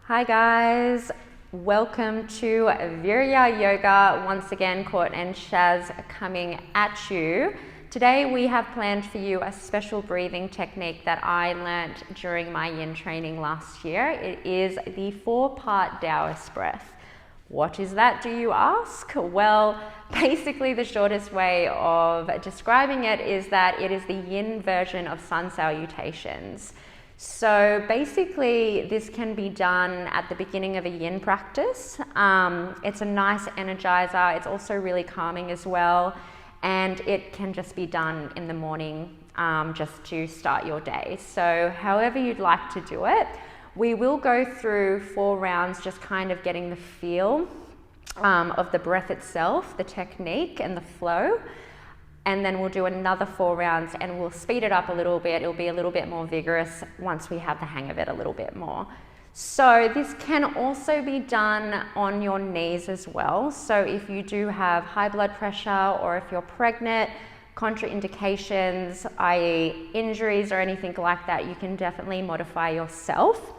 Hi guys, welcome to Virya Yoga. Once again, Court and Shaz coming at you. Today we have planned for you a special breathing technique that I learnt during my yin training last year. It is the 4-part Taoist breath. What is that, do you ask? Well, basically the shortest way of describing it is that it is the yin version of sun salutations. So basically this can be done at the beginning of a yin practice. It's a nice energizer. It's also really calming as well. And it can just be done in the morning just to start your day. So however you'd like to do it. We will go through 4 rounds just kind of getting the feel of the breath itself, the technique and the flow. And then we'll do another 4 rounds and we'll speed it up a little bit. It'll be a little bit more vigorous once we have the hang of it a little bit more. So this can also be done on your knees as well. So if you do have high blood pressure or if you're pregnant, contraindications, i.e. injuries or anything like that, you can definitely modify yourself.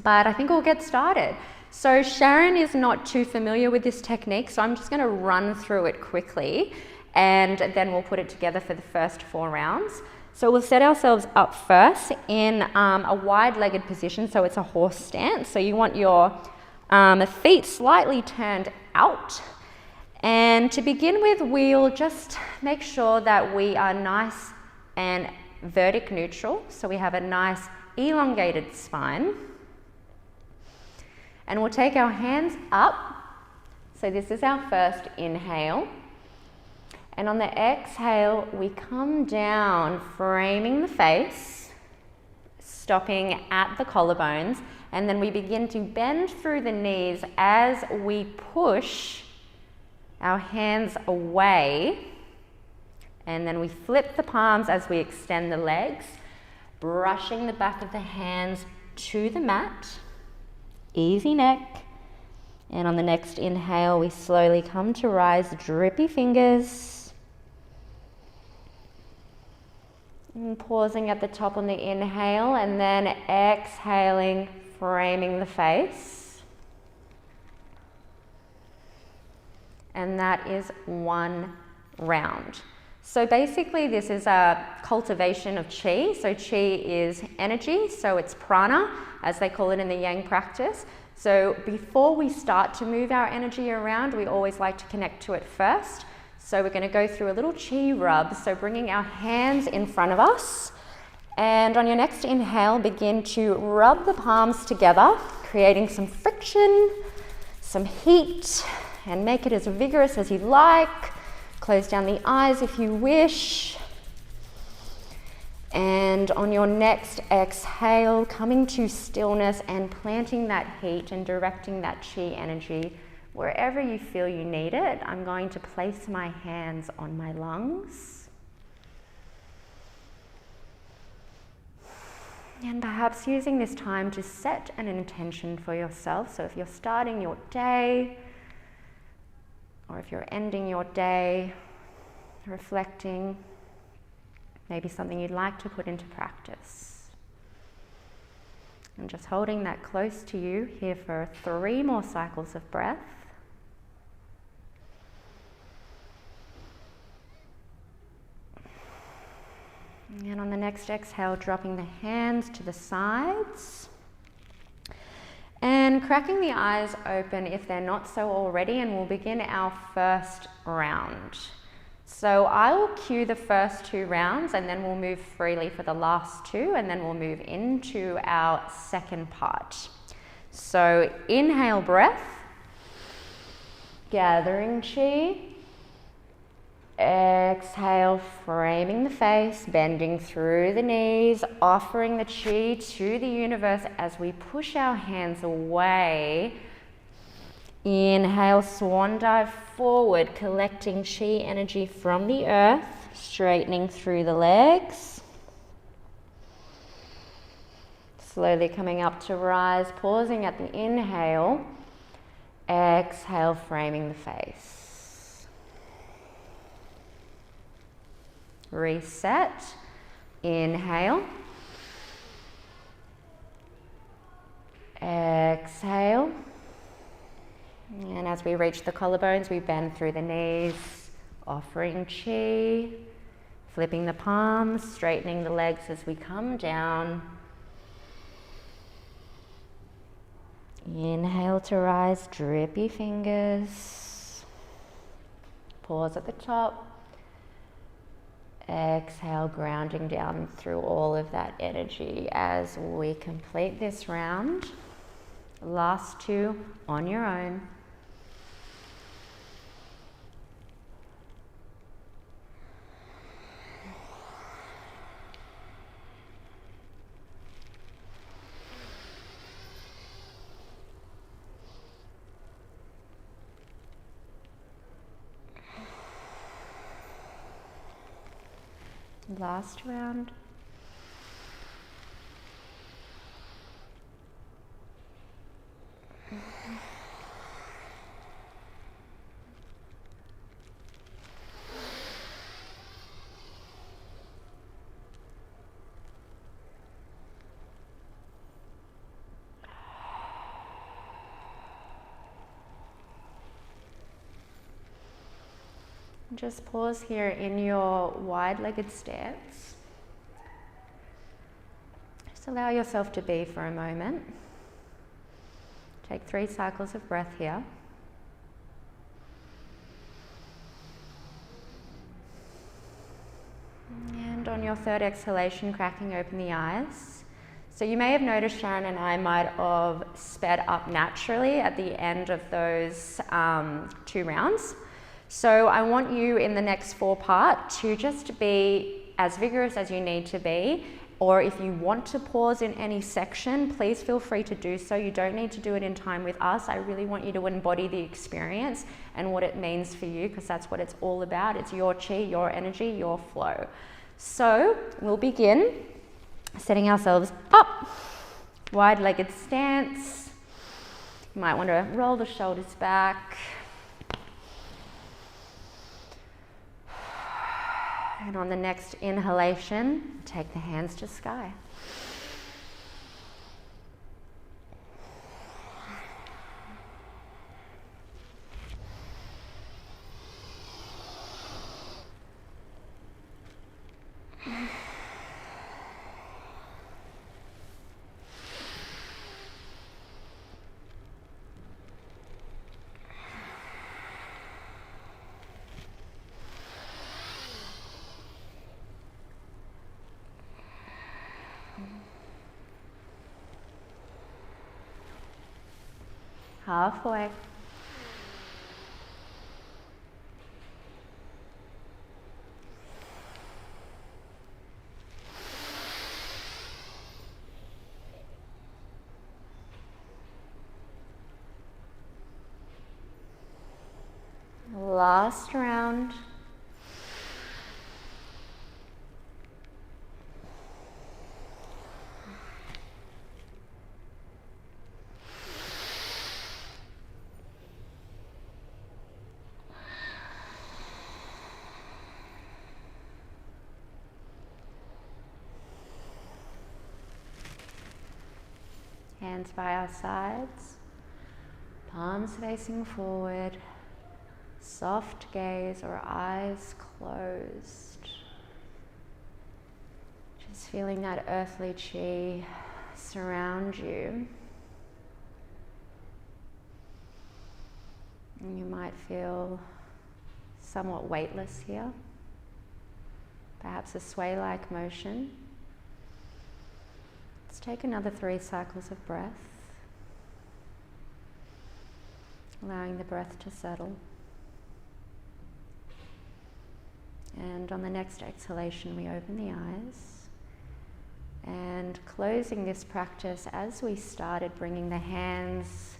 But I think we'll get started. So Sharon is not too familiar with this technique, so I'm just going to run through it quickly and then we'll put it together for the first 4 rounds. So we'll set ourselves up first in a wide-legged position, so it's a horse stance. So you want your feet slightly turned out. And to begin with, we'll just make sure that we are nice and vertic neutral. So we have a nice elongated spine. And we'll take our hands up. So this is our first inhale. And on the exhale, we come down, framing the face, stopping at the collarbones, and then we begin to bend through the knees as we push our hands away, and then we flip the palms as we extend the legs, brushing the back of the hands to the mat, easy neck. And on the next inhale, we slowly come to rise, drippy fingers. And pausing at the top on the inhale and then exhaling, framing the face. And that is 1 round. So basically this is a cultivation of chi. So chi is energy, so it's prana, as they call it in the yang practice. So before we start to move our energy around, we always like to connect to it first. So we're going to go through a little chi rub, so bringing our hands in front of us. And on your next inhale, begin to rub the palms together, creating some friction, some heat, and make it as vigorous as you like. Close down the eyes if you wish. And on your next exhale, coming to stillness and planting that heat and directing that chi energy wherever you feel you need it. I'm going to place my hands on my lungs. And perhaps using this time to set an intention for yourself. So if you're starting your day, or if you're ending your day, reflecting, maybe something you'd like to put into practice. And just holding that close to you here for 3 more cycles of breath. And on the next exhale, dropping the hands to the sides and cracking the eyes open if they're not so already, and we'll begin our first round. So I will cue the first 2 rounds and then we'll move freely for the last 2, and then we'll move into our second part. So inhale breath, gathering chi. Exhale, framing the face, bending through the knees, offering the chi to the universe as we push our hands away. Inhale, swan dive forward, collecting chi energy from the earth, straightening through the legs. Slowly coming up to rise, pausing at the inhale. Exhale, framing the face. Reset. Inhale. Exhale. as we reach the collarbones, we bend through the knees, offering chi, flipping the palms, straightening the legs as we come down. Inhale to rise, drippy fingers. Pause at the top. Exhale, grounding down through all of that energy as we complete this round. Last two on your own. Last round. Just pause here in your wide-legged stance. Just allow yourself to be for a moment. Take 3 cycles of breath here. And on your third exhalation, cracking open the eyes. So you may have noticed Sharon and I might have sped up naturally at the end of those 2 rounds. So I want you in the next 4 part to just be as vigorous as you need to be, or if you want to pause in any section, please feel free to do so. You don't need to do it in time with us. I really want you to embody the experience and what it means for you, because that's what it's all about. It's your chi, your energy, your flow. So we'll begin setting ourselves up, wide-legged stance. You might want to roll the shoulders back. And on the next inhalation, take the hands to sky. Halfway. Last round. Hands by our sides, palms facing forward, soft gaze or eyes closed. Just feeling that earthly chi surround you. And you might feel somewhat weightless here, perhaps a sway-like motion. Let's take another 3 cycles of breath, allowing the breath to settle. And on the next exhalation, we open the eyes. And closing this practice as we started, bringing the hands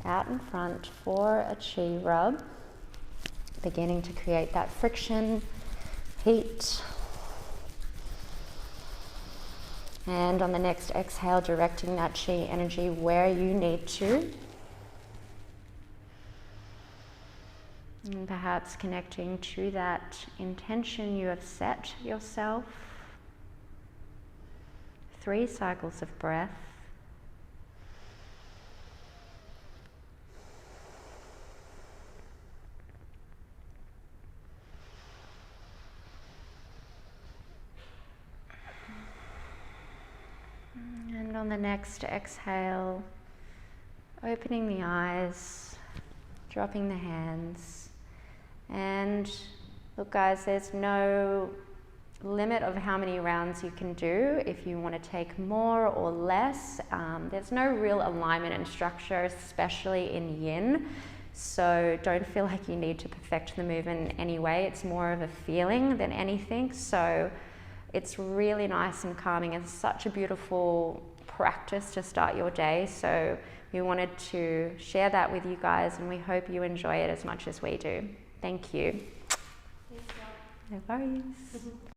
out in front for a chi rub, beginning to create that friction, heat. And on the next exhale, directing that chi energy where you need to. And perhaps connecting to that intention you have set yourself. 3 cycles of breath. on the next exhale, opening the eyes, dropping the hands. And look guys, there's no limit of how many rounds you can do. If you want to take more or less, there's no real alignment and structure, especially in yin. So don't feel like you need to perfect the movement in any way. It's more of a feeling than anything. So it's really nice and calming and such a beautiful practice to start your day. So we wanted to share that with you guys, and we hope you enjoy it as much as we do. Thank you. No worries.